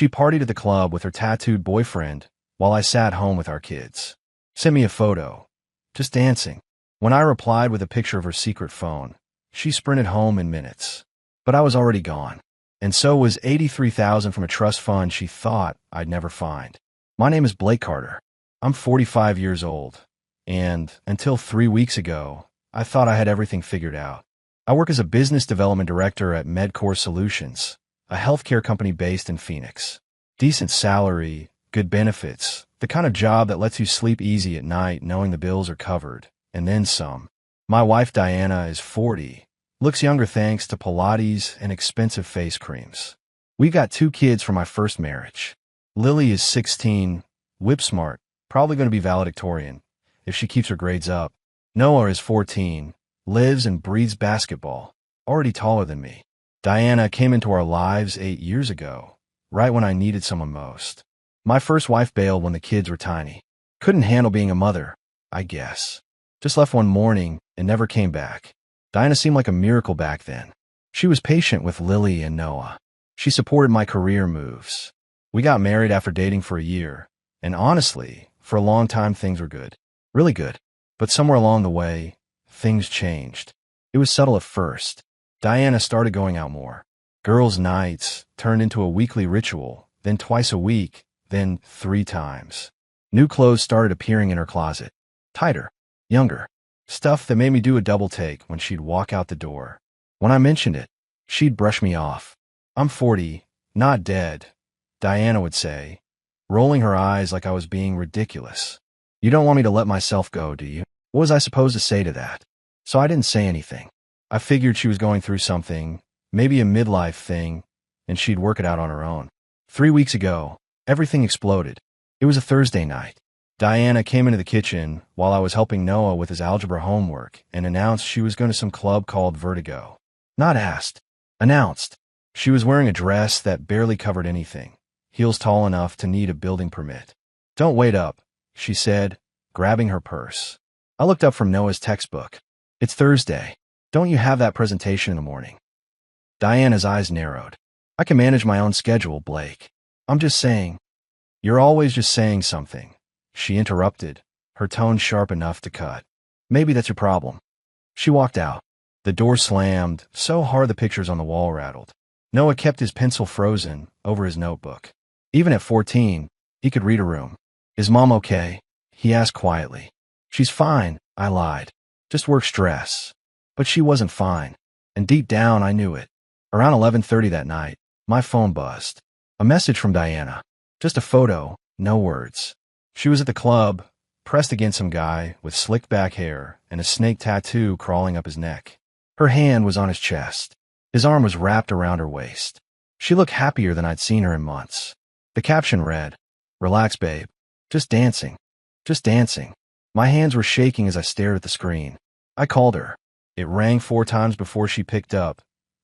She partied at the club with her tattooed boyfriend while I sat home with our kids. Sent me a photo. Just dancing. When I replied with a picture of her secret phone, she sprinted home in minutes. But I was already gone. And so was $83,000 from a trust fund she thought I'd never find. My name is Blake Carter. I'm 45 years old. And until 3 weeks ago, I thought I had everything figured out. I work as a business development director at MedCore Solutions, a healthcare company based in Phoenix. Decent salary, good benefits, the kind of job that lets you sleep easy at night knowing the bills are covered, and then some. My wife Diana is 40, looks younger thanks to Pilates and expensive face creams. We've got 2 kids from my first marriage. Lily is 16, whip smart, probably going to be valedictorian if she keeps her grades up. Noah is 14, lives and breathes basketball, already taller than me. Diana came into our lives 8 years ago, right when I needed someone most. My first wife bailed when the kids were tiny. Couldn't handle being a mother, I guess. Just left one morning and never came back. Diana seemed like a miracle back then. She was patient with Lily and Noah. She supported my career moves. We got married after dating for a year, and honestly, for a long time things were good. Really good. But somewhere along the way, things changed. It was subtle at first. Diana started going out more. Girls' nights turned into a weekly ritual, then twice a week, then 3 times. New clothes started appearing in her closet. Tighter, younger. Stuff that made me do a double take when she'd walk out the door. When I mentioned it, she'd brush me off. I'm 40, not dead, Diana would say, rolling her eyes like I was being ridiculous. You don't want me to let myself go, do you? What was I supposed to say to that? So I didn't say anything. I figured she was going through something, maybe a midlife thing, and she'd work it out on her own. 3 weeks ago, everything exploded. It was a Thursday night. Diana came into the kitchen while I was helping Noah with his algebra homework and announced she was going to some club called Vertigo. Not asked. Announced. She was wearing a dress that barely covered anything, heels tall enough to need a building permit. Don't wait up, she said, grabbing her purse. I looked up from Noah's textbook. It's Thursday. Don't you have that presentation in the morning? Diana's eyes narrowed. I can manage my own schedule, Blake. I'm just saying. You're always just saying something, she interrupted, her tone sharp enough to cut. Maybe that's your problem. She walked out. The door slammed, so hard the pictures on the wall rattled. Noah kept his pencil frozen over his notebook. Even at 14, he could read a room. Is Mom okay? He asked quietly. She's fine, I lied. Just work stress. But she wasn't fine, and deep down I knew it. Around 11:30 that night, my phone buzzed. A message from Diana. Just a photo, no words. She was at the club, pressed against some guy with slicked back hair and a snake tattoo crawling up his neck. Her hand was on his chest. His arm was wrapped around her waist. She looked happier than I'd seen her in months. The caption read, "Relax, babe. Just dancing. Just dancing." My hands were shaking as I stared at the screen. I called her. It rang 4 times before she picked up,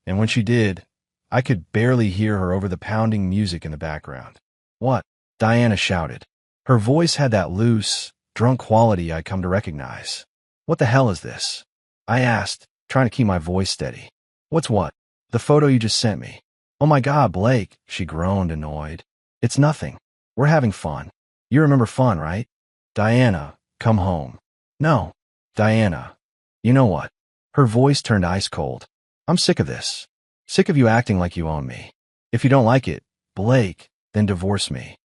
and when she did, I could barely hear her over the pounding music in the background. "What?" Diana shouted. Her voice had that loose, drunk quality I'd come to recognize. "What the hell is this?" I asked, trying to keep my voice steady. "What's what?" "The photo you just sent me." "Oh my God, Blake," she groaned, annoyed. "It's nothing. We're having fun. You remember fun, right?" "Diana, come home." "No." "Diana, you know what?" Her voice turned ice cold. "I'm sick of this. Sick of you acting like you own me. If you don't like it, Blake, then divorce me."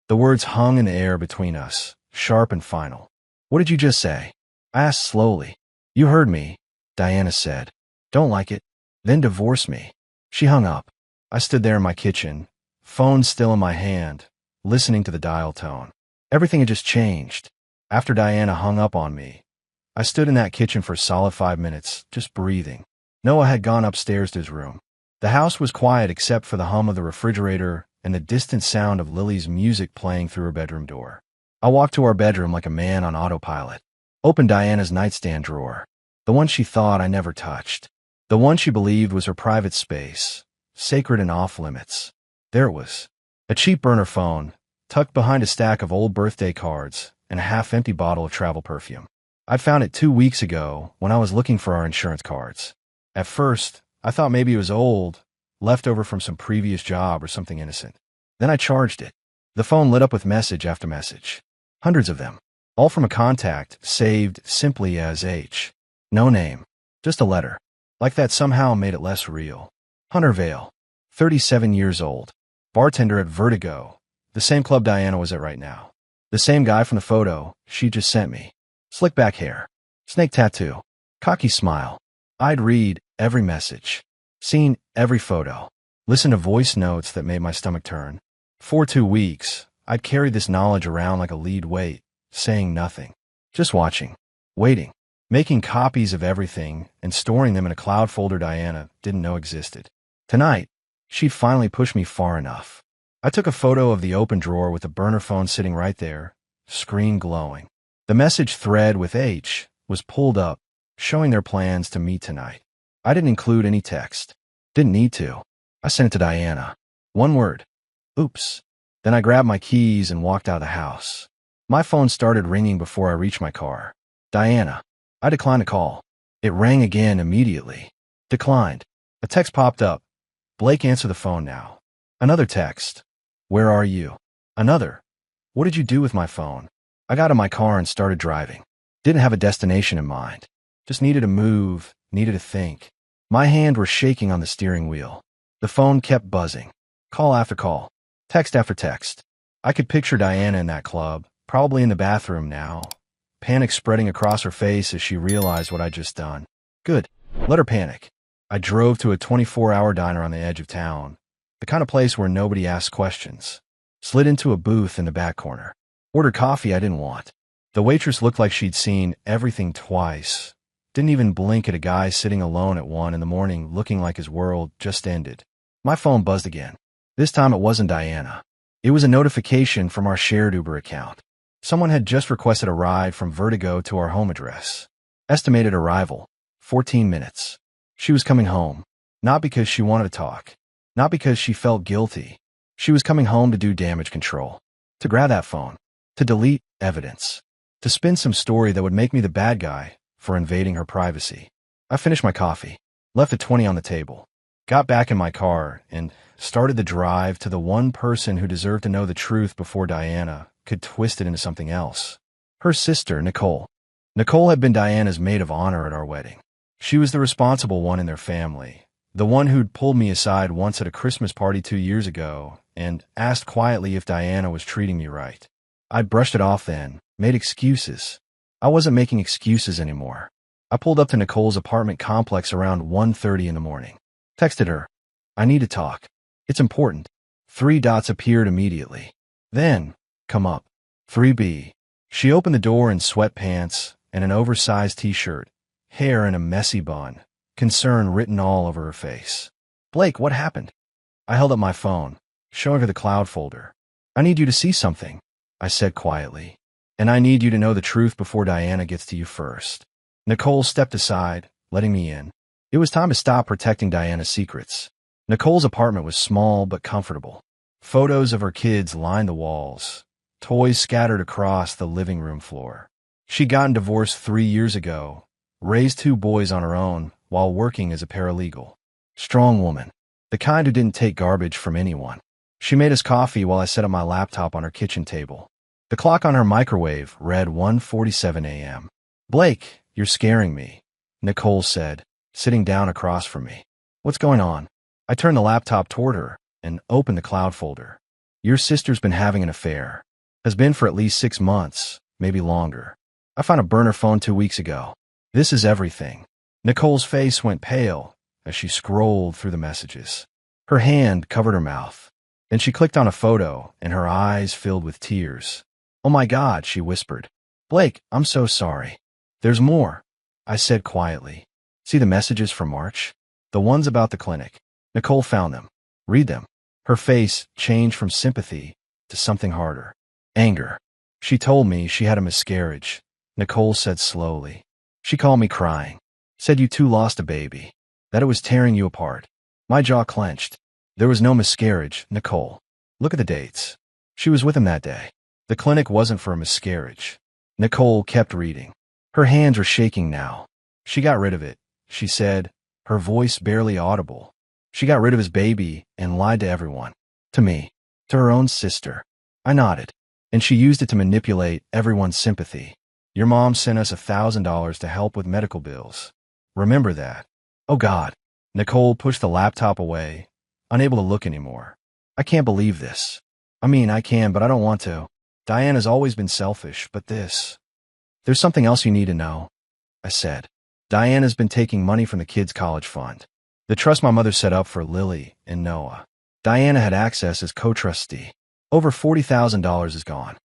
The words hung in the air between us, sharp and final. "What did you just say?" I asked slowly. "You heard me," Diana said. "Don't like it? Then divorce me." She hung up. I stood there in my kitchen, phone still in my hand, listening to the dial tone. Everything had just changed. After Diana hung up on me, I stood in that kitchen for a solid 5 minutes, just breathing. Noah had gone upstairs to his room. The house was quiet except for the hum of the refrigerator and the distant sound of Lily's music playing through her bedroom door. I walked to our bedroom like a man on autopilot, opened Diana's nightstand drawer, the one she thought I never touched, the one she believed was her private space, sacred and off-limits. There it was, a cheap burner phone, tucked behind a stack of old birthday cards and a half-empty bottle of travel perfume. I'd found it 2 weeks ago when I was looking for our insurance cards. At first, I thought maybe it was old, left over from some previous job or something innocent. Then I charged it. The phone lit up with message after message. Hundreds of them. All from a contact, saved simply as H. No name. Just a letter. Like that somehow made it less real. Hunter Vale. 37 years old. Bartender at Vertigo. The same club Diana was at right now. The same guy from the photo she just sent me. Slick back hair. Snake tattoo. Cocky smile. I'd read every message. Seen every photo. Listened to voice notes that made my stomach turn. For 2 weeks, I'd carried this knowledge around like a lead weight, saying nothing. Just watching. Waiting. Making copies of everything and storing them in a cloud folder Diana didn't know existed. Tonight, she'd finally pushed me far enough. I took a photo of the open drawer with the burner phone sitting right there, screen glowing. The message thread with H was pulled up, showing their plans to meet tonight. I didn't include any text. Didn't need to. I sent it to Diana. One word. Oops. Then I grabbed my keys and walked out of the house. My phone started ringing before I reached my car. Diana. I declined the call. It rang again immediately. Declined. A text popped up. Blake, answer the phone now. Another text. Where are you? Another. What did you do with my phone? I got in my car and started driving. Didn't have a destination in mind. Just needed to move, needed to think. My hands were shaking on the steering wheel. The phone kept buzzing. Call after call. Text after text. I could picture Diana in that club, probably in the bathroom now. Panic spreading across her face as she realized what I'd just done. Good. Let her panic. I drove to a 24-hour diner on the edge of town, the kind of place where nobody asks questions. Slid into a booth in the back corner. Ordered coffee I didn't want. The waitress looked like she'd seen everything twice. Didn't even blink at a guy sitting alone at 1 in the morning looking like his world just ended. My phone buzzed again. This time it wasn't Diana. It was a notification from our shared Uber account. Someone had just requested a ride from Vertigo to our home address. Estimated arrival, 14 minutes. She was coming home. Not because she wanted to talk. Not because she felt guilty. She was coming home to do damage control. To grab that phone. To delete evidence. To spin some story that would make me the bad guy for invading her privacy. I finished my coffee. Left the 20 on the table. Got back in my car and started the drive to the one person who deserved to know the truth before Diana could twist it into something else. Her sister, Nicole. Nicole had been Diana's maid of honor at our wedding. She was the responsible one in their family, the one who'd pulled me aside once at a Christmas party 2 years ago and asked quietly if Diana was treating me right. I'd brushed it off then, made excuses. I wasn't making excuses anymore. I pulled up to Nicole's apartment complex around 1:30 in the morning. Texted her. I need to talk. It's important. 3 dots appeared immediately. Then, come up. 3B. She opened the door in sweatpants and an oversized t-shirt, hair in a messy bun, concern written all over her face. Blake, what happened? I held up my phone, showing her the cloud folder. I need you to see something, I said quietly. And I need you to know the truth before Diana gets to you first. Nicole stepped aside, letting me in. It was time to stop protecting Diana's secrets. Nicole's apartment was small but comfortable. Photos of her kids lined the walls. Toys scattered across the living room floor. She'd gotten divorced 3 years ago, raised 2 boys on her own while working as a paralegal. Strong woman, the kind who didn't take garbage from anyone. She made us coffee while I set up my laptop on her kitchen table. The clock on her microwave read 1:47 a.m. Blake, you're scaring me, Nicole said, sitting down across from me. What's going on? I turned the laptop toward her and opened the cloud folder. Your sister's been having an affair. Has been for at least 6 months, maybe longer. I found a burner phone 2 weeks ago. This is everything. Nicole's face went pale as she scrolled through the messages. Her hand covered her mouth. Then she clicked on a photo and her eyes filled with tears. Oh my God, she whispered. Blake, I'm so sorry. There's more, I said quietly. See the messages from March? The ones about the clinic. Nicole found them. Read them. Her face changed from sympathy to something harder. Anger. She told me she had a miscarriage, Nicole said slowly. She called me crying. Said you two lost a baby. That it was tearing you apart. My jaw clenched. There was no miscarriage, Nicole. Look at the dates. She was with him that day. The clinic wasn't for a miscarriage. Nicole kept reading. Her hands were shaking now. She got rid of it, she said, her voice barely audible. She got rid of his baby and lied to everyone. To me. To her own sister. I nodded. And she used it to manipulate everyone's sympathy. Your mom sent us $1,000 to help with medical bills. Remember that. Oh God. Nicole pushed the laptop away, unable to look anymore. I can't believe this. I mean, I can, but I don't want to. Diana's always been selfish, but this. There's something else you need to know, I said. Diana's been taking money from the kids' college fund. The trust my mother set up for Lily and Noah. Diana had access as co-trustee. Over $40,000 is gone.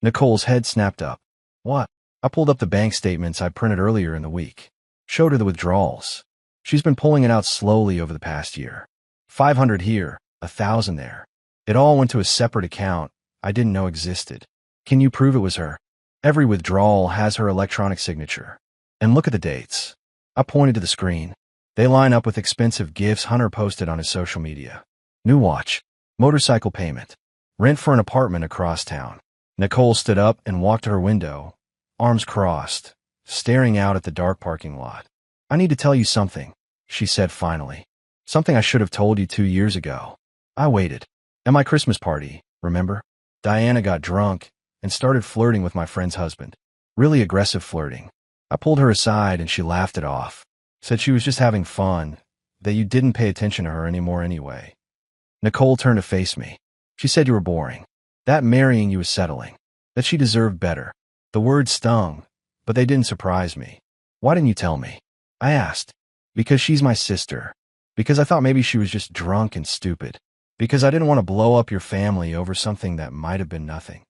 Nicole's head snapped up. What? I pulled up the bank statements I printed earlier in the week. Showed her the withdrawals. She's been pulling it out slowly over the past year. 500 here, 1,000 there. It all went to a separate account I didn't know existed. Can you prove it was her? Every withdrawal has her electronic signature. And look at the dates. I pointed to the screen. They line up with expensive gifts Hunter posted on his social media. New watch. Motorcycle payment. Rent for an apartment across town. Nicole stood up and walked to her window, arms crossed, staring out at the dark parking lot. I need to tell you something, she said finally. Something I should have told you 2 years ago. I waited. At my Christmas party, remember? Diana got drunk and started flirting with my friend's husband. Really aggressive flirting. I pulled her aside and she laughed it off. Said she was just having fun, that you didn't pay attention to her anymore anyway. Nicole turned to face me. She said you were boring. That marrying you was settling. That she deserved better. The words stung, but they didn't surprise me. Why didn't you tell me? I asked. Because she's my sister. Because I thought maybe she was just drunk and stupid. Because I didn't want to blow up your family over something that might have been nothing.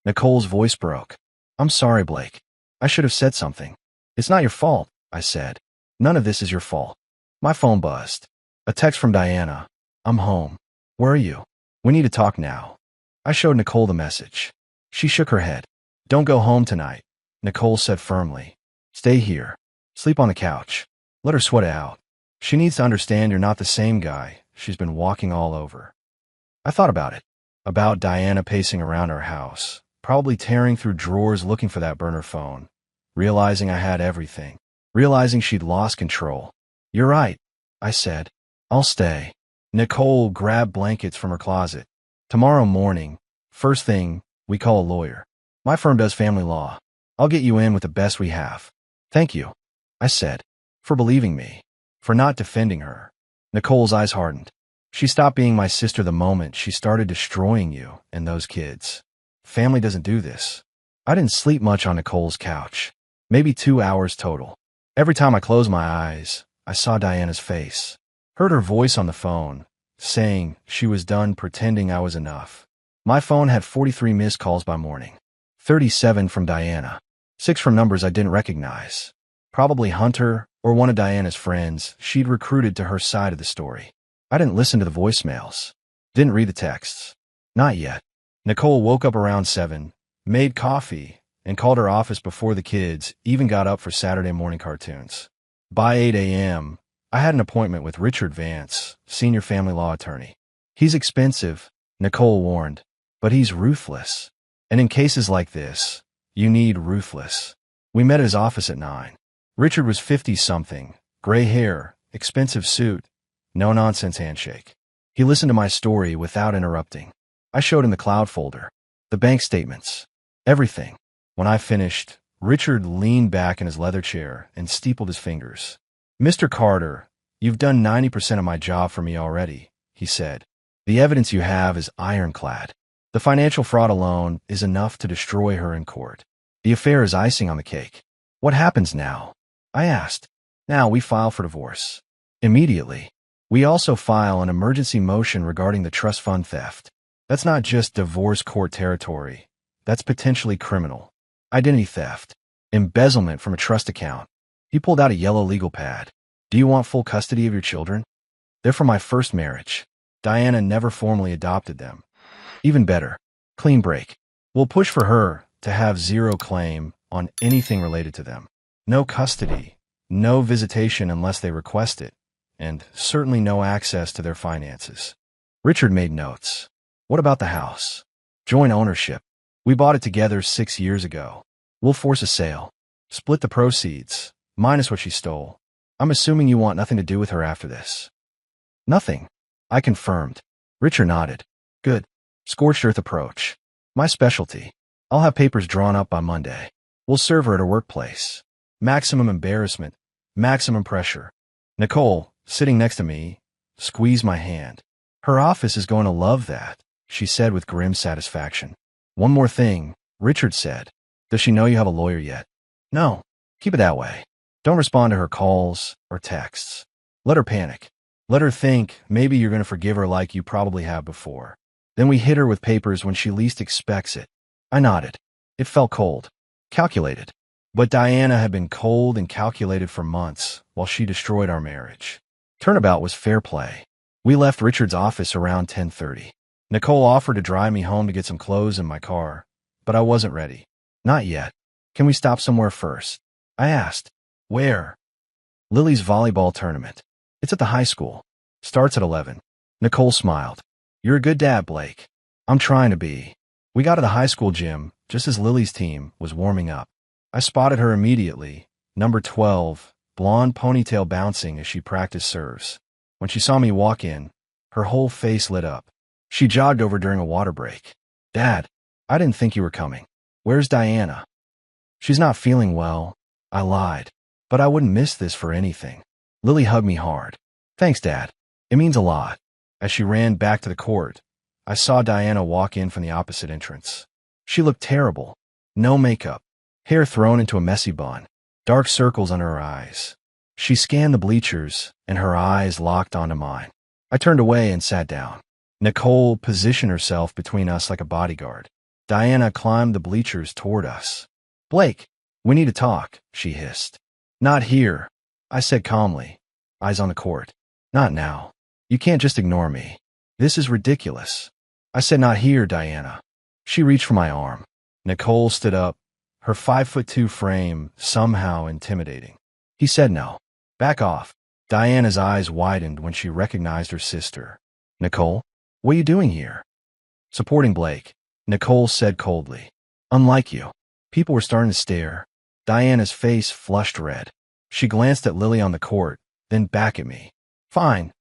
Nicole's voice broke. I'm sorry, Blake. I should have said something. It's not your fault, I said. None of this is your fault. My phone buzzed. A text from Diana. I'm home. Where are you? We need to talk now. I showed Nicole the message. She shook her head. Don't go home tonight, Nicole said firmly. Stay here. Sleep on the couch. Let her sweat it out. She needs to understand you're not the same guy she's been walking all over. I thought about it. About Diana pacing around our house, probably tearing through drawers looking for that burner phone, realizing I had everything, realizing she'd lost control. You're right, I said. I'll stay. Nicole grabbed blankets from her closet. Tomorrow morning, first thing, we call a lawyer. My firm does family law. I'll get you in with the best we have. Thank you, I said, for believing me, for not defending her. Nicole's eyes hardened. She stopped being my sister the moment she started destroying you and those kids. Family doesn't do this. I didn't sleep much on Nicole's couch. Maybe 2 hours total. Every time I closed my eyes, I saw Diana's face. Heard her voice on the phone, saying she was done pretending I was enough. My phone had 43 missed calls by morning. 37 from Diana. 6 from numbers I didn't recognize. Probably Hunter or one of Diana's friends she'd recruited to her side of the story. I didn't listen to the voicemails. Didn't read the texts. Not yet. Nicole woke up around 7, made coffee, and called her office before the kids even got up for Saturday morning cartoons. By 8 a.m., I had an appointment with Richard Vance, senior family law attorney. He's expensive, Nicole warned, but he's ruthless. And in cases like this, you need ruthless. We met at his office at 9. Richard was 50-something, gray hair, expensive suit, no-nonsense handshake. He listened to my story without interrupting. I showed him the cloud folder, the bank statements, everything. When I finished, Richard leaned back in his leather chair and steepled his fingers. Mr. Carter, you've done 90% of my job for me already, he said. The evidence you have is ironclad. The financial fraud alone is enough to destroy her in court. The affair is icing on the cake. What happens now? I asked. Now we file for divorce. Immediately. We also file an emergency motion regarding the trust fund theft. That's not just divorce court territory. That's potentially criminal. Identity theft. Embezzlement from a trust account. He pulled out a yellow legal pad. Do you want full custody of your children? They're from my first marriage. Diana never formally adopted them. Even better. Clean break. We'll push for her to have zero claim on anything related to them. No custody, no visitation unless they request it, and certainly no access to their finances. Richard made notes. What about the house? Joint ownership. We bought it together 6 years ago. We'll force a sale. Split the proceeds, minus what she stole. I'm assuming you want nothing to do with her after this. Nothing. I confirmed. Richard nodded. Good. Scorched earth approach. My specialty. I'll have papers drawn up by Monday. We'll serve her at her workplace. Maximum embarrassment. Maximum pressure. Nicole, sitting next to me, squeezed my hand. Her office is going to love that, she said with grim satisfaction. One more thing, Richard said. Does she know you have a lawyer yet? No. Keep it that way. Don't respond to her calls or texts. Let her panic. Let her think maybe you're going to forgive her like you probably have before. Then we hit her with papers when she least expects it. I nodded. It felt cold. Calculated. But Diana had been cold and calculated for months while she destroyed our marriage. Turnabout was fair play. We left Richard's office around 10:30. Nicole offered to drive me home to get some clothes in my car, but I wasn't ready. Not yet. Can we stop somewhere first? I asked. Where? Lily's volleyball tournament. It's at the high school. Starts at 11. Nicole smiled. You're a good dad, Blake. I'm trying to be. We got to the high school gym just as Lily's team was warming up. I spotted her immediately, number 12, blonde ponytail bouncing as she practiced serves. When she saw me walk in, her whole face lit up. She jogged over during a water break. Dad, I didn't think you were coming. Where's Diana? She's not feeling well. I lied. But I wouldn't miss this for anything. Lily hugged me hard. Thanks, Dad. It means a lot. As she ran back to the court, I saw Diana walk in from the opposite entrance. She looked terrible. No makeup. Hair thrown into a messy bun. Dark circles under her eyes. She scanned the bleachers, and her eyes locked onto mine. I turned away and sat down. Nicole positioned herself between us like a bodyguard. Diana climbed the bleachers toward us. Blake, we need to talk, she hissed. Not here, I said calmly, eyes on the court. Not now. You can't just ignore me. This is ridiculous. I said not here, Diana. She reached for my arm. Nicole stood up, her 5'2" frame somehow intimidating. He said no. Back off. Diana's eyes widened when she recognized her sister. Nicole, what are you doing here? Supporting Blake, Nicole said coldly. Unlike you. People were starting to stare. Diana's face flushed red. She glanced at Lily on the court, then back at me. Fine,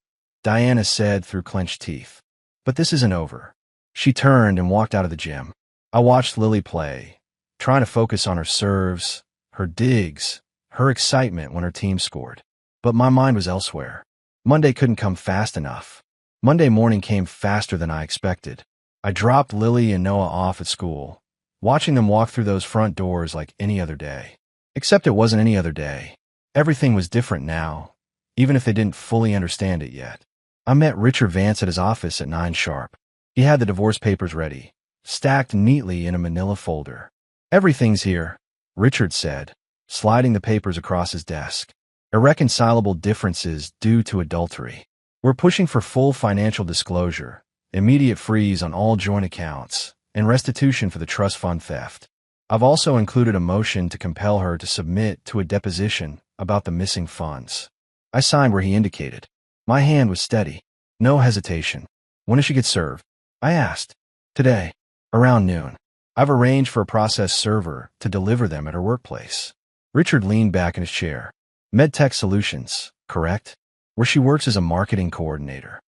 Diana said through clenched teeth. But this isn't over. She turned and walked out of the gym. I watched Lily play, trying to focus on her serves, her digs, her excitement when her team scored. But my mind was elsewhere. Monday couldn't come fast enough. Monday morning came faster than I expected. I dropped Lily and Noah off at school, watching them walk through those front doors like any other day. Except it wasn't any other day. Everything was different now, even if they didn't fully understand it yet. I met Richard Vance at his office at 9 sharp. He had the divorce papers ready, stacked neatly in a manila folder. Everything's here, Richard said, sliding the papers across his desk. Irreconcilable differences due to adultery. We're pushing for full financial disclosure, immediate freeze on all joint accounts, and restitution for the trust fund theft. I've also included a motion to compel her to submit to a deposition about the missing funds. I signed where he indicated. My hand was steady. No hesitation. When does she get served? I asked. Today, around noon. I've arranged for a process server to deliver them at her workplace. Richard leaned back in his chair. MedTech Solutions, correct? Where she works as a marketing coordinator.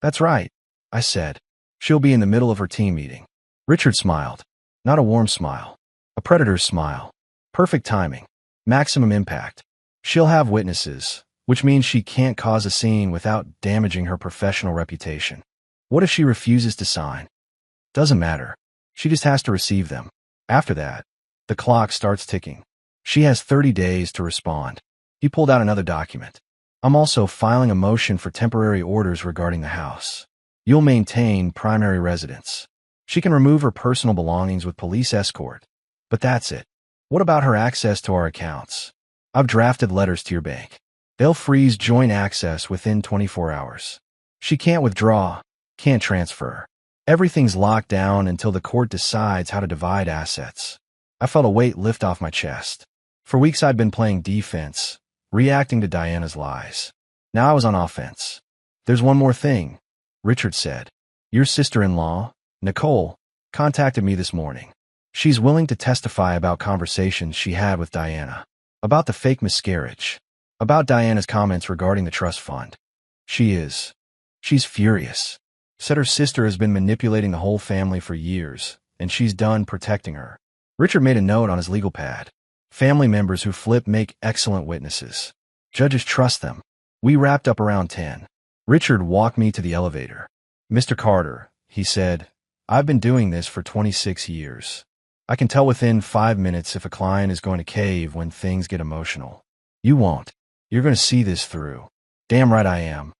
That's right, I said. She'll be in the middle of her team meeting. Richard smiled. Not a warm smile. A predator's smile. Perfect timing. Maximum impact. She'll have witnesses, which means she can't cause a scene without damaging her professional reputation. What if she refuses to sign? Doesn't matter. She just has to receive them. After that, the clock starts ticking. She has 30 days to respond. He pulled out another document. I'm also filing a motion for temporary orders regarding the house. You'll maintain primary residence. She can remove her personal belongings with police escort. But that's it. What about her access to our accounts? I've drafted letters to your bank. They'll freeze joint access within 24 hours. She can't withdraw, can't transfer. Everything's locked down until the court decides how to divide assets. I felt a weight lift off my chest. For weeks I'd been playing defense, reacting to Diana's lies. Now I was on offense. There's one more thing, Richard said. Your sister-in-law, Nicole, contacted me this morning. She's willing to testify about conversations she had with Diana. About the fake miscarriage. About Diana's comments regarding the trust fund. She's furious. Said her sister has been manipulating the whole family for years, and she's done protecting her. Richard made a note on his legal pad. Family members who flip make excellent witnesses. Judges trust them. We wrapped up around 10. Richard walked me to the elevator. Mr. Carter, he said, I've been doing this for 26 years. I can tell within 5 minutes if a client is going to cave when things get emotional. You won't. You're going to see this through. Damn right I am,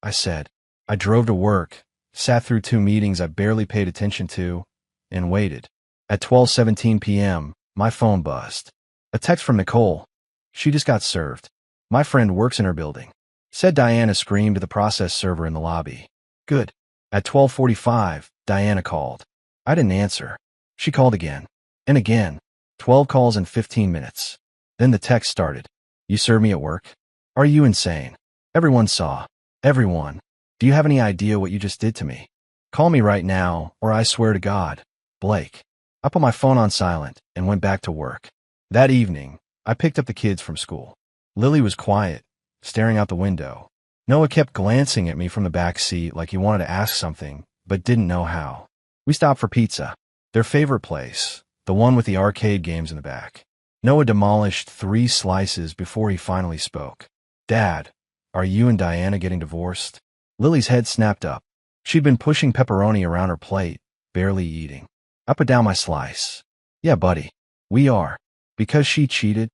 I said. I drove to work, sat through 2 meetings I barely paid attention to, and waited. At 12:17 p.m., my phone buzzed. A text from Nicole. She just got served. My friend works in her building. Said Diana screamed to the process server in the lobby. Good. At 12:45, Diana called. I didn't answer. She called again. And again. 12 calls in 15 minutes. Then the text started. You serve me at work? Are you insane? Everyone saw. Everyone. Do you have any idea what you just did to me? Call me right now, or I swear to God. Blake. I put my phone on silent and went back to work. That evening, I picked up the kids from school. Lily was quiet, staring out the window. Noah kept glancing at me from the back seat like he wanted to ask something, but didn't know how. We stopped for pizza. Their favorite place, the one with the arcade games in the back. Noah demolished 3 slices before he finally spoke. Dad, are you and Diana getting divorced? Lily's head snapped up. She'd been pushing pepperoni around her plate, barely eating. I put down my slice. Yeah, buddy. We are. Because she cheated?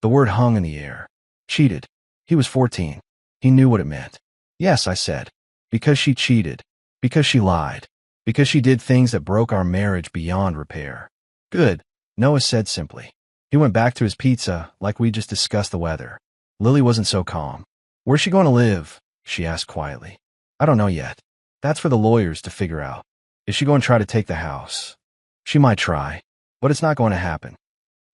The word hung in the air. Cheated. He was 14. He knew what it meant. Yes, I said. Because she cheated. Because she lied. Because she did things that broke our marriage beyond repair. Good, Noah said simply. He went back to his pizza like we just discussed the weather. Lily wasn't so calm. Where's she going to live? She asked quietly. I don't know yet. That's for the lawyers to figure out. Is she going to try to take the house? She might try, but it's not going to happen.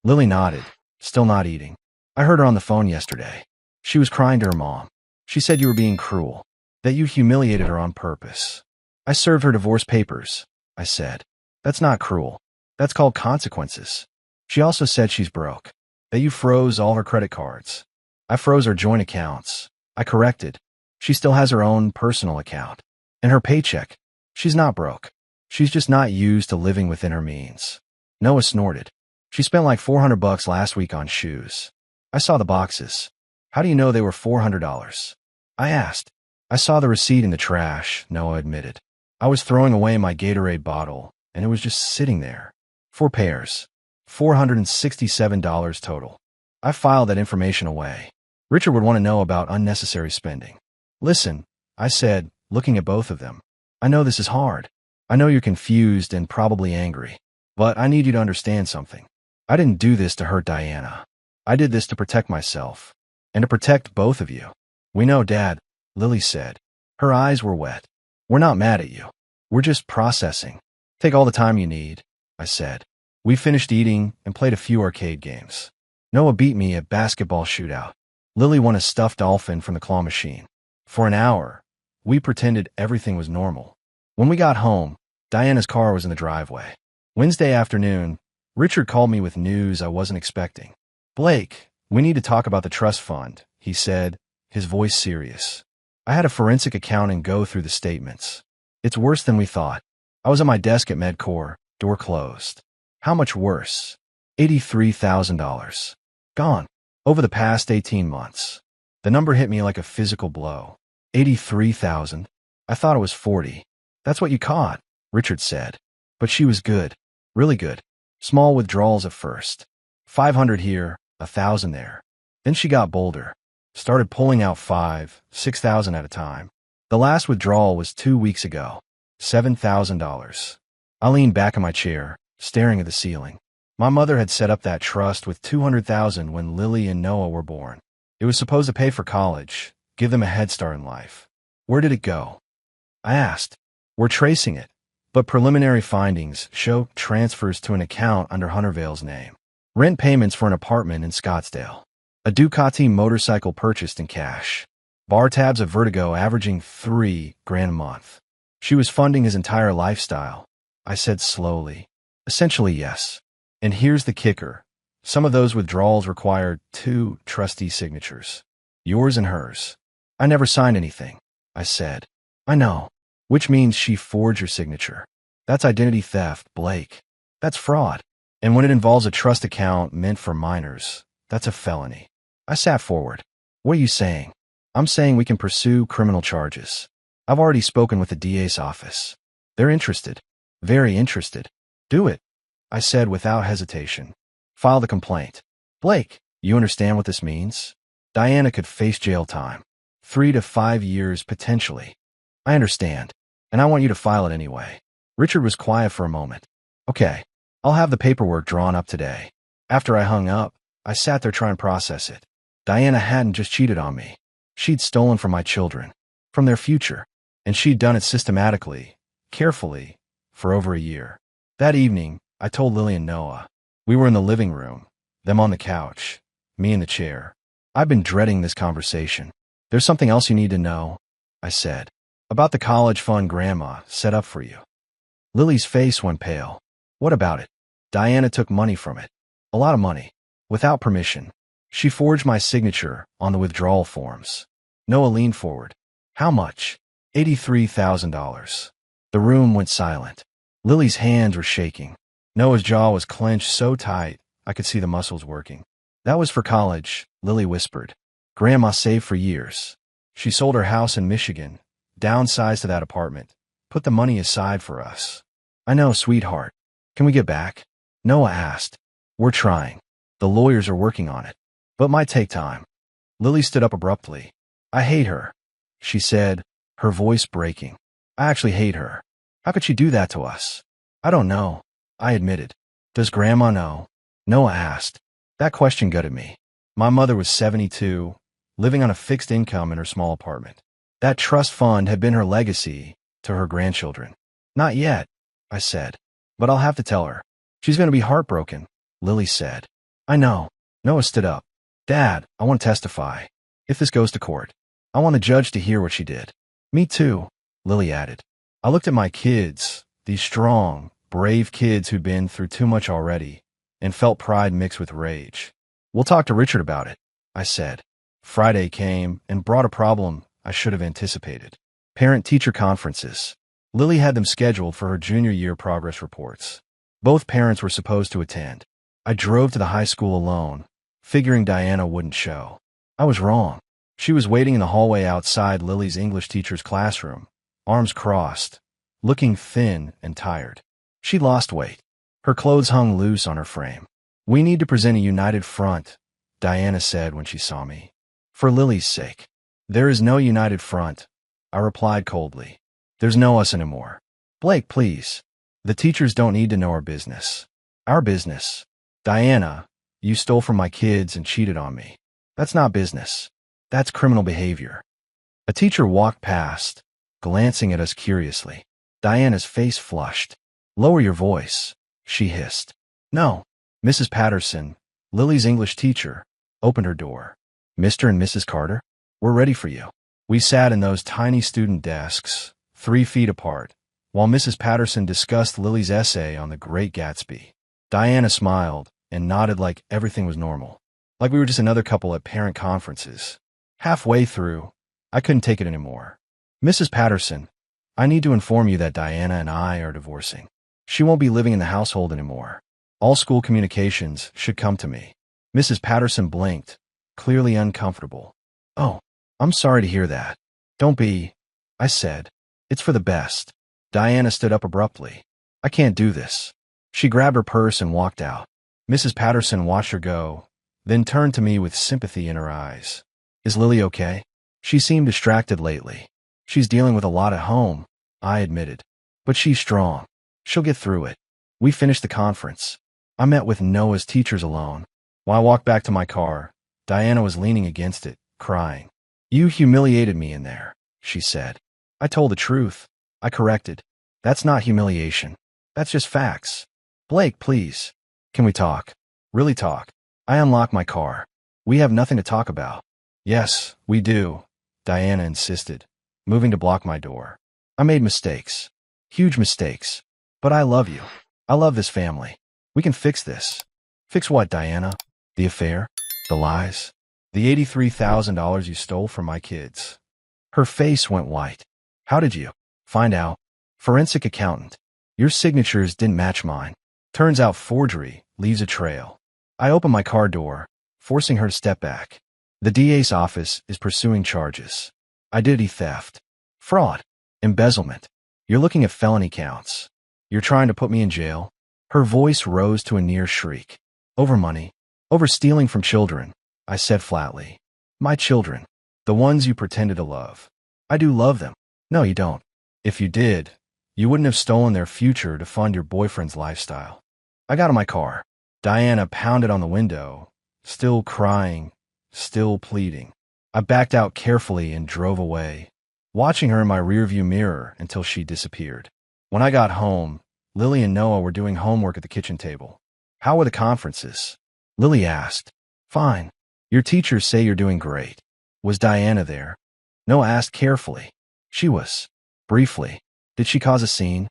Lily nodded, still not eating. I heard her on the phone yesterday. She was crying to her mom. She said you were being cruel, that you humiliated her on purpose. I served her divorce papers, I said. That's not cruel. That's called consequences. She also said she's broke, that you froze all her credit cards. I froze her joint accounts. I corrected. She still has her own personal account. And her paycheck. She's not broke. She's just not used to living within her means. Noah snorted. She spent like $400 last week on shoes. I saw the boxes. How do you know they were $400? I asked. I saw the receipt in the trash, Noah admitted. I was throwing away my Gatorade bottle, and it was just sitting there. 4 pairs. $467 total. I filed that information away. Richard would want to know about unnecessary spending. Listen, I said, looking at both of them. I know this is hard. I know you're confused and probably angry. But I need you to understand something. I didn't do this to hurt Diana. I did this to protect myself. And to protect both of you. We know, Dad, Lily said. Her eyes were wet. We're not mad at you. We're just processing. Take all the time you need, I said. We finished eating and played a few arcade games. Noah beat me at basketball shootout. Lily won a stuffed dolphin from the claw machine. For an hour, we pretended everything was normal. When we got home, Diana's car was in the driveway. Wednesday afternoon, Richard called me with news I wasn't expecting. Blake, we need to talk about the trust fund, he said, his voice serious. I had a forensic accountant go through the statements. It's worse than we thought. I was at my desk at MedCore, door closed. How much worse? $83,000. Gone. Over the past 18 months. The number hit me like a physical blow. 83,000. I thought it was 40. That's what you caught, Richard said. But she was good. Really good. Small withdrawals at first. 500 here, 1,000 there. Then she got bolder. Started pulling out 5, 6,000 at a time. The last withdrawal was 2 weeks ago. $7,000. I leaned back in my chair, staring at the ceiling. My mother had set up that trust with $200,000 when Lily and Noah were born. It was supposed to pay for college, give them a head start in life. Where did it go? I asked. We're tracing it, but preliminary findings show transfers to an account under Hunter Vale's name. Rent payments for an apartment in Scottsdale. A Ducati motorcycle purchased in cash. Bar tabs of Vertigo averaging $3,000 a month. She was funding his entire lifestyle. I said slowly. Essentially, yes. And here's the kicker. Some of those withdrawals required 2 trustee signatures. Yours and hers. I never signed anything, I said. I know. which means she forged your signature. That's identity theft, Blake. That's fraud. And when it involves a trust account meant for minors, that's a felony. I sat forward. What are you saying? I'm saying we can pursue criminal charges. I've already spoken with the DA's office. They're interested. Very interested. Do it, I said without hesitation. File the complaint. Blake, you understand what this means? Diana could face jail time. 3 to 5 years potentially. I understand, and I want you to file it anyway. Richard was quiet for a moment. Okay, I'll have the paperwork drawn up today. After I hung up, I sat there trying to process it. Diana hadn't just cheated on me. She'd stolen from my children, from their future, and she'd done it systematically, carefully, for over a year. That evening, I told Lily and Noah. We were in the living room, them on the couch, me in the chair. I've been dreading this conversation. There's something else you need to know, I said, about the college fund Grandma set up for you. Lily's face went pale. What about it? Diana took money from it. A lot of money. Without permission. She forged my signature on the withdrawal forms. Noah leaned forward. How much? $83,000. The room went silent. Lily's hands were shaking. Noah's jaw was clenched so tight I could see the muscles working. That was for college, Lily whispered. Grandma saved for years. She sold her house in Michigan, downsized to that apartment, put the money aside for us. I know, sweetheart. Can we get back? Noah asked. We're trying. The lawyers are working on it. But might take time. Lily stood up abruptly. I hate her, she said, her voice breaking. I actually hate her. How could she do that to us? I don't know, I admitted. Does Grandma know? Noah asked. That question gutted me. My mother was 72, living on a fixed income in her small apartment. That trust fund had been her legacy to her grandchildren. Not yet, I said. But I'll have to tell her. She's going to be heartbroken, Lily said. I know. Noah stood up. Dad, I want to testify. If this goes to court, I want the judge to hear what she did. Me too, Lily added. I looked at my kids, these strong, brave kids who'd been through too much already, and felt pride mixed with rage. We'll talk to Richard about it, I said. Friday came and brought a problem I should have anticipated. Parent-teacher conferences. Lily had them scheduled for her junior year progress reports. Both parents were supposed to attend. I drove to the high school alone, figuring Diana wouldn't show. I was wrong. She was waiting in the hallway outside Lily's English teacher's classroom, arms crossed, looking thin and tired. She lost weight. Her clothes hung loose on her frame. We need to present a united front, Diana said when she saw me. For Lily's sake. There is no united front, I replied coldly. There's no us anymore. Blake, please. The teachers don't need to know our business. Our business. Diana, you stole from my kids and cheated on me. That's not business. That's criminal behavior. A teacher walked past, glancing at us curiously. Diana's face flushed. Lower your voice, she hissed. No. Mrs. Patterson, Lily's English teacher, opened her door. Mr. and Mrs. Carter, we're ready for you. We sat in those tiny student desks, 3 feet apart, while Mrs. Patterson discussed Lily's essay on the Great Gatsby. Diana smiled and nodded like everything was normal, like we were just another couple at parent conferences. Halfway through, I couldn't take it anymore. Mrs. Patterson, I need to inform you that Diana and I are divorcing. She won't be living in the household anymore. All school communications should come to me. Mrs. Patterson blinked, clearly uncomfortable. Oh, I'm sorry to hear that. Don't be, I said. It's for the best. Diana stood up abruptly. I can't do this. She grabbed her purse and walked out. Mrs. Patterson watched her go, then turned to me with sympathy in her eyes. Is Lily okay? She seemed distracted lately. She's dealing with a lot at home, I admitted. But she's strong. She'll get through it. We finished the conference. I met with Noah's teachers alone. While I walked back to my car, Diana was leaning against it, crying. You humiliated me in there, she said. I told the truth. I corrected. That's not humiliation. That's just facts. Blake, please. Can we talk? Really talk? I unlocked my car. We have nothing to talk about. Yes, we do, Diana insisted, moving to block my door. I made mistakes. Huge mistakes. But I love you. I love this family. We can fix this. Fix what, Diana? The affair? The lies? The $83,000 you stole from my kids? Her face went white. How did you? Find out. Forensic accountant. Your signatures didn't match mine. Turns out forgery leaves a trail. I open my car door, forcing her to step back. The DA's office is pursuing charges. Identity theft. Fraud. Embezzlement. You're looking at felony counts. You're trying to put me in jail? Her voice rose to a near shriek. Over money. Over stealing from children, I said flatly. My children. The ones you pretended to love. I do love them. No, you don't. If you did, you wouldn't have stolen their future to fund your boyfriend's lifestyle. I got in my car. Diana pounded on the window, still crying, still pleading. I backed out carefully and drove away, watching her in my rearview mirror until she disappeared. When I got home, Lily and Noah were doing homework at the kitchen table. How were the conferences? Lily asked. Fine. Your teachers say you're doing great. Was Diana there? Noah asked carefully. She was. Briefly. Did she cause a scene?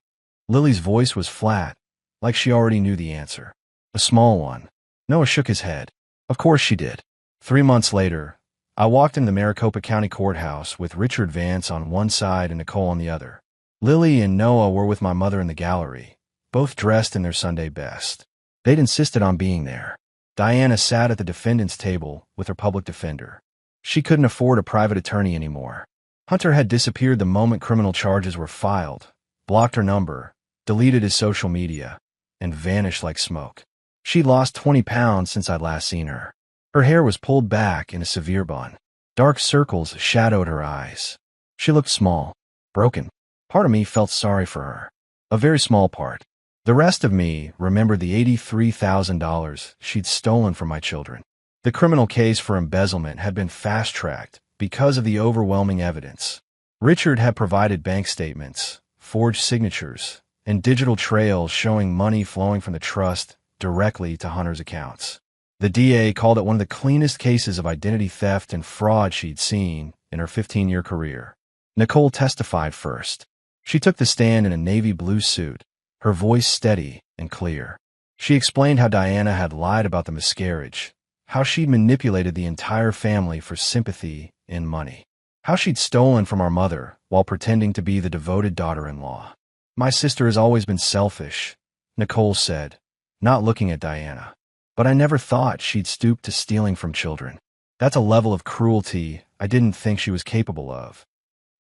Lily's voice was flat, like she already knew the answer. A small one. Noah shook his head. Of course she did. 3 months later, I walked into the Maricopa County Courthouse with Richard Vance on one side and Nicole on the other. Lily and Noah were with my mother in the gallery, both dressed in their Sunday best. They'd insisted on being there. Diana sat at the defendant's table with her public defender. She couldn't afford a private attorney anymore. Hunter had disappeared the moment criminal charges were filed, blocked her number, deleted his social media, and vanished like smoke. She'd lost 20 pounds since I'd last seen her. Her hair was pulled back in a severe bun. Dark circles shadowed her eyes. She looked small, broken. Part of me felt sorry for her. A very small part. The rest of me remembered the $83,000 she'd stolen from my children. The criminal case for embezzlement had been fast-tracked because of the overwhelming evidence. Richard had provided bank statements, forged signatures, and digital trails showing money flowing from the trust directly to Hunter's accounts. The DA called it one of the cleanest cases of identity theft and fraud she'd seen in her 15-year career. Nicole testified first. She took the stand in a navy blue suit, her voice steady and clear. She explained how Diana had lied about the miscarriage, how she'd manipulated the entire family for sympathy and money, how she'd stolen from our mother while pretending to be the devoted daughter-in-law. My sister has always been selfish, Nicole said, not looking at Diana. But I never thought she'd stoop to stealing from children. That's a level of cruelty I didn't think she was capable of.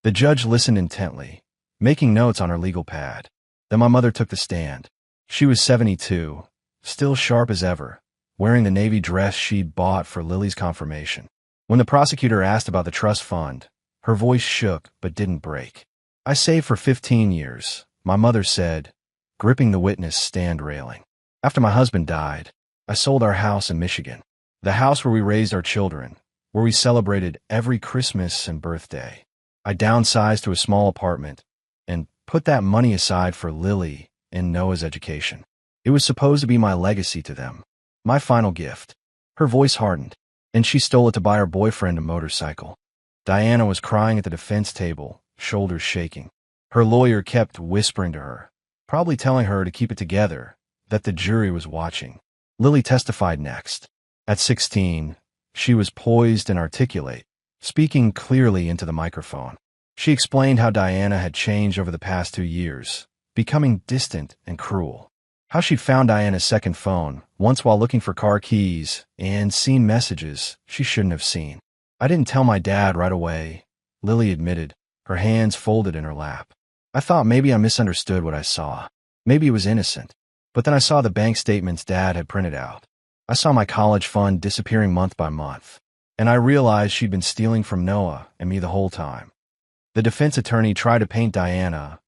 The judge listened intently, making notes on her legal pad. Then my mother took the stand. She was 72, still sharp as ever, wearing the navy dress she'd bought for Lily's confirmation. When the prosecutor asked about the trust fund, her voice shook but didn't break. I saved for 15 years, my mother said, gripping the witness stand railing. After my husband died, I sold our house in Michigan, the house where we raised our children, where we celebrated every Christmas and birthday. I downsized to a small apartment and put that money aside for Lily and Noah's education. It was supposed to be my legacy to them, my final gift. Her voice hardened, and she stole it to buy her boyfriend a motorcycle. Diana was crying at the defense table, shoulders shaking. Her lawyer kept whispering to her, probably telling her to keep it together, that the jury was watching. Lily testified next. At 16, she was poised and articulate, speaking clearly into the microphone. She explained how Diana had changed over the past 2 years, becoming distant and cruel. How she'd found Diana's second phone, once while looking for car keys, and seen messages she shouldn't have seen. I didn't tell my dad right away, Lily admitted, her hands folded in her lap. I thought maybe I misunderstood what I saw. Maybe it was innocent. But then I saw the bank statements Dad had printed out. I saw my college fund disappearing month by month, and I realized she'd been stealing from Noah and me the whole time. The defense attorney tried to paint Diana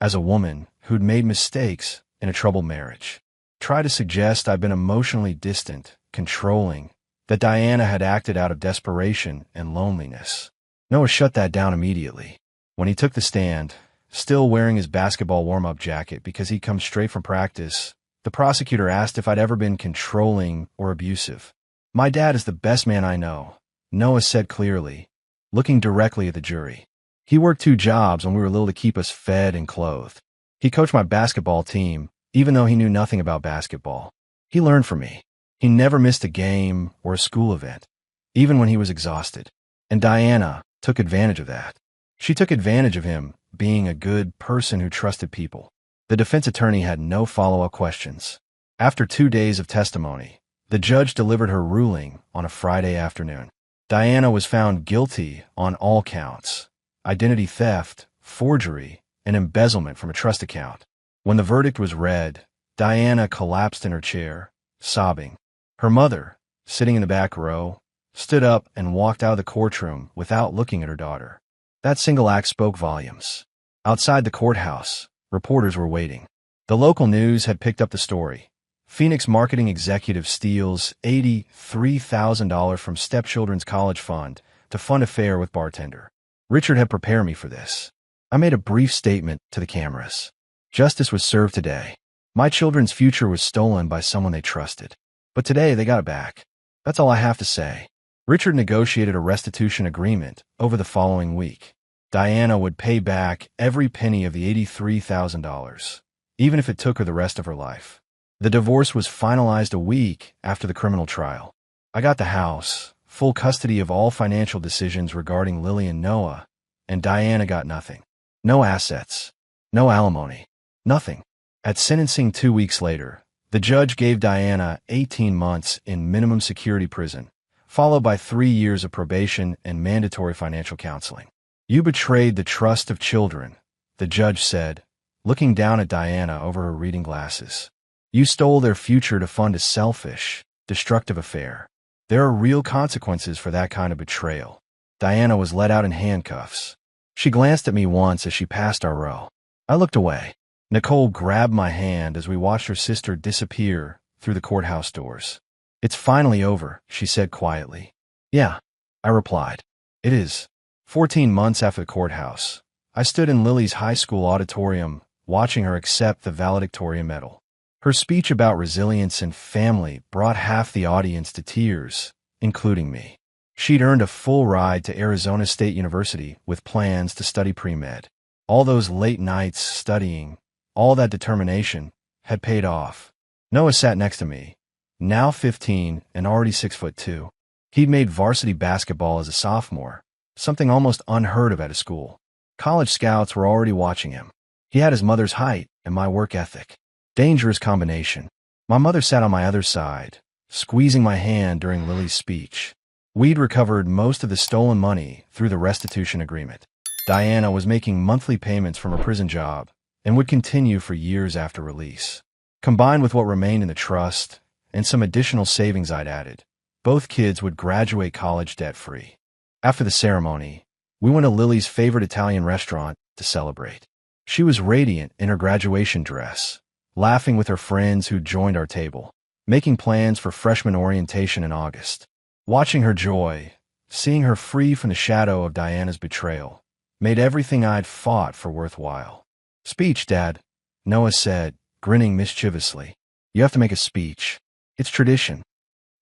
as a woman who'd made mistakes in a troubled marriage, tried to suggest I'd been emotionally distant, controlling, that Diana had acted out of desperation and loneliness. Noah shut that down immediately. When he took the stand, still wearing his basketball warm-up jacket because he'd come straight from practice, the prosecutor asked if I'd ever been controlling or abusive. My dad is the best man I know, Noah said clearly, looking directly at the jury. He worked 2 jobs when we were little to keep us fed and clothed. He coached my basketball team, even though he knew nothing about basketball. He learned from me. He never missed a game or a school event, even when he was exhausted. And Diana took advantage of that. She took advantage of him being a good person who trusted people. The defense attorney had no follow-up questions. After 2 days of testimony, the judge delivered her ruling on a Friday afternoon. Diana was found guilty on all counts: identity theft, forgery, and embezzlement from a trust account. When the verdict was read, Diana collapsed in her chair, sobbing. Her mother, sitting in the back row, stood up and walked out of the courtroom without looking at her daughter. That single act spoke volumes. Outside the courthouse, reporters were waiting. The local news had picked up the story. Phoenix marketing executive steals $83,000 from stepchildren's college fund to fund affair with bartender. Richard had prepared me for this. I made a brief statement to the cameras. Justice was served today. My children's future was stolen by someone they trusted. But today they got it back. That's all I have to say. Richard negotiated a restitution agreement over the following week. Diana would pay back every penny of the $83,000, even if it took her the rest of her life. The divorce was finalized a week after the criminal trial. I got the house, full custody of all financial decisions regarding Lily and Noah, and Diana got nothing. No assets, no alimony, nothing. At sentencing 2 weeks later, the judge gave Diana 18 months in minimum security prison, followed by 3 years of probation and mandatory financial counseling. You betrayed the trust of children, the judge said, looking down at Diana over her reading glasses. You stole their future to fund a selfish, destructive affair. There are real consequences for that kind of betrayal. Diana was let out in handcuffs. She glanced at me once as she passed our row. I looked away. Nicole grabbed my hand as we watched her sister disappear through the courthouse doors. It's finally over, she said quietly. Yeah, I replied. It is. 14 months after the courthouse, I stood in Lily's high school auditorium watching her accept the valedictorian medal. Her speech about resilience and family brought half the audience to tears, including me. She'd earned a full ride to Arizona State University with plans to study pre-med. All those late nights studying, all that determination, had paid off. Noah sat next to me, now 15 and already 6'2". He'd made varsity basketball as a sophomore, something almost unheard of at his school. College scouts were already watching him. He had his mother's height and my work ethic. Dangerous combination. My mother sat on my other side, squeezing my hand during Lily's speech. We'd recovered most of the stolen money through the restitution agreement. Diana was making monthly payments from her prison job and would continue for years after release. Combined with what remained in the trust and some additional savings I'd added, both kids would graduate college debt-free. After the ceremony, we went to Lily's favorite Italian restaurant to celebrate. She was radiant in her graduation dress, laughing with her friends who joined our table, making plans for freshman orientation in August. Watching her joy, seeing her free from the shadow of Diana's betrayal, made everything I'd fought for worthwhile. Speech, Dad, Noah said, grinning mischievously. You have to make a speech. It's tradition.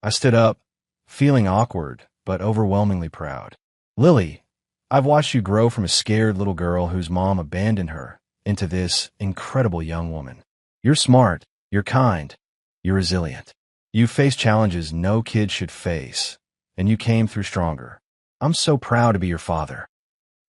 I stood up, feeling awkward, but overwhelmingly proud. Lily, I've watched you grow from a scared little girl whose mom abandoned her into this incredible young woman. You're smart, you're kind, you're resilient. You faced challenges no kid should face, and you came through stronger. I'm so proud to be your father.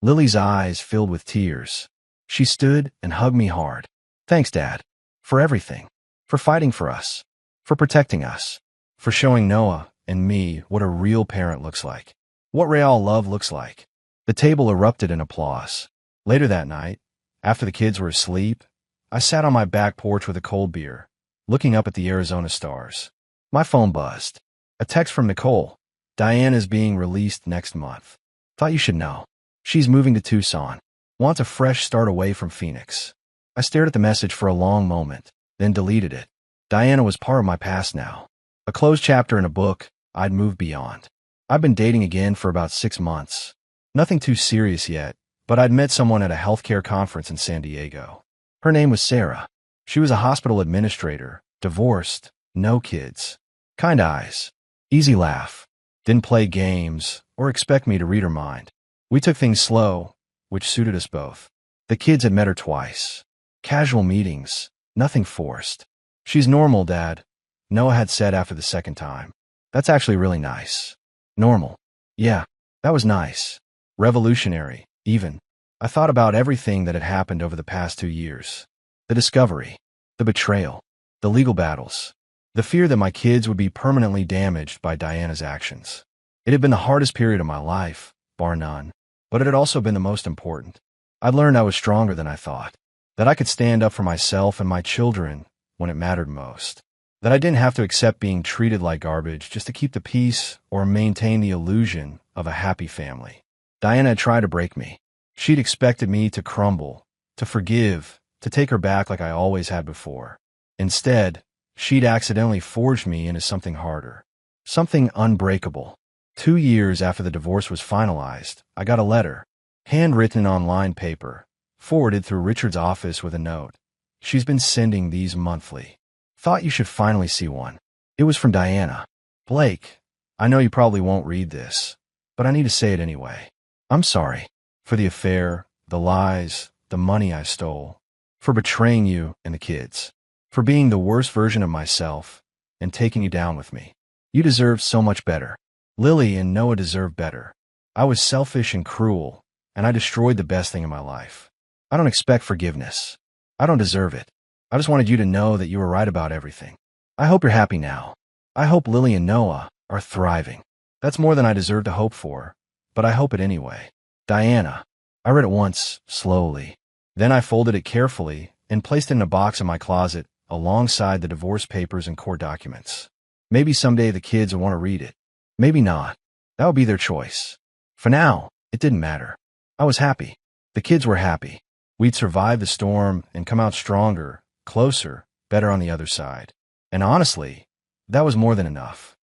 Lily's eyes filled with tears. She stood and hugged me hard. Thanks, Dad, for everything, for fighting for us, for protecting us, for showing Noah and me what a real parent looks like, what real love looks like. The table erupted in applause. Later that night, after the kids were asleep, I sat on my back porch with a cold beer, looking up at the Arizona stars. My phone buzzed. A text from Nicole. Diana's being released next month. Thought you should know. She's moving to Tucson. Wants a fresh start away from Phoenix. I stared at the message for a long moment, then deleted it. Diana was part of my past now. A closed chapter in a book I'd moved beyond. I'd been dating again for about 6 months. Nothing too serious yet, but I'd met someone at a healthcare conference in San Diego. Her name was Sarah. She was a hospital administrator, divorced, no kids. Kind eyes, easy laugh, didn't play games or expect me to read her mind. We took things slow, which suited us both. The kids had met her twice. Casual meetings, nothing forced. She's normal, Dad, Noah had said after the second time. That's actually really nice. Normal. Yeah, that was nice. Revolutionary, even. I thought about everything that had happened over the past 2 years. The discovery, the betrayal, the legal battles, the fear that my kids would be permanently damaged by Diana's actions. It had been the hardest period of my life, bar none, but it had also been the most important. I'd learned I was stronger than I thought, that I could stand up for myself and my children when it mattered most, that I didn't have to accept being treated like garbage just to keep the peace or maintain the illusion of a happy family. Diana had tried to break me. She'd expected me to crumble, to forgive, to take her back like I always had before. Instead, she'd accidentally forged me into something harder, something unbreakable. 2 years after the divorce was finalized, I got a letter, handwritten on lined paper, forwarded through Richard's office with a note. She's been sending these monthly. Thought you should finally see one. It was from Diana. Blake, I know you probably won't read this, but I need to say it anyway. I'm sorry for the affair, the lies, the money I stole, for betraying you and the kids, for being the worst version of myself and taking you down with me. You deserve so much better. Lily and Noah deserve better. I was selfish and cruel, and I destroyed the best thing in my life. I don't expect forgiveness. I don't deserve it. I just wanted you to know that you were right about everything. I hope you're happy now. I hope Lily and Noah are thriving. That's more than I deserve to hope for, but I hope it anyway. Diana. I read it once, slowly. Then I folded it carefully and placed it in a box in my closet alongside the divorce papers and court documents. Maybe someday the kids will want to read it. Maybe not. That would be their choice. For now, it didn't matter. I was happy. The kids were happy. We'd survive the storm and come out stronger, closer, better on the other side. And honestly, that was more than enough.